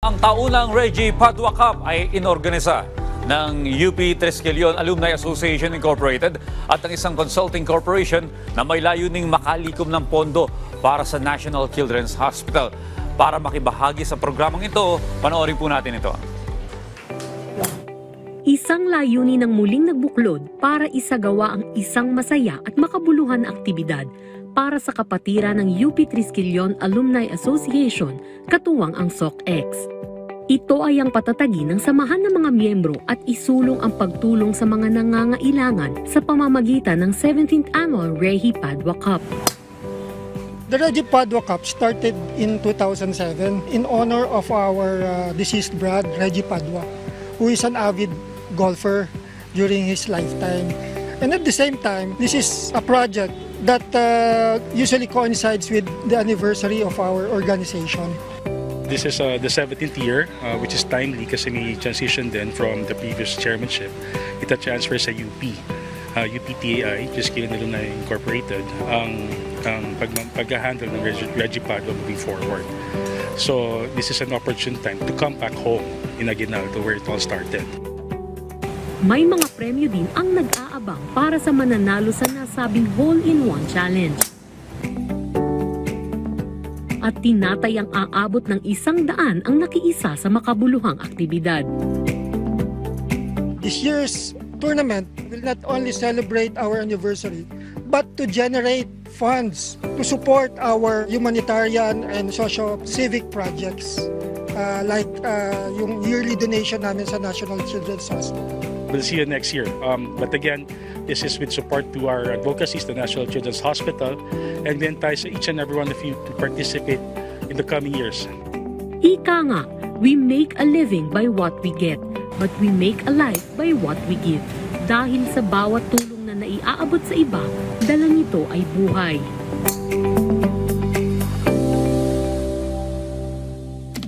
Ang taunang Reggie Padua Cup ay inorganisa ng UP Triskelion Alumni Association Incorporated at ng isang consulting corporation na may layuning makalikom ng pondo para sa National Children's Hospital. Para makibahagi sa programang ito, panoorin po natin ito. Isang layunin ng muling nagbuklod para isagawa ang isang masaya at makabuluhan na aktibidad para sa kapatiran ng UP Triskelion Alumni Association, katuwang ang SOCX. Ito ay ang patatagin ng samahan ng mga miyembro at isulong ang pagtulong sa mga nangangailangan sa pamamagitan ng 17th Annual Reggie Padua Cup. The Reggie Padua Cup started in 2007 in honor of our deceased brother, Reggie Padua, who is an avid golfer during his lifetime. And at the same time, this is a project that usually coincides with the anniversary of our organization. This is the 17th year, which is timely kasi may transition din from the previous chairmanship. Ito transfer sa UP. UPTAI, Triskelion Alumni Incorporated, ang pag-handle ng Reggie Padua moving forward. So this is an opportune time to come back home in Aguinaldo where it all started. May mga premyo din ang nag-aabang para sa mananalo sa nasabing Hole-in-One Challenge. At tinatayang aabot ng 100 ang nakiisa sa makabuluhang aktibidad. This year's tournament will not only celebrate our anniversary, but to generate funds to support our humanitarian and socio-civic projects like yung yearly donation namin sa National Children's Hospital. We'll see you next year. But again, this is with support to our advocacies, the National Children's Hospital, and we entice each and every one of you to participate in the coming years. Ika nga, we make a living by what we get, but we make a life by what we give. Dahil sa bawat tulong na naiaabot sa iba, dala nito ay buhay.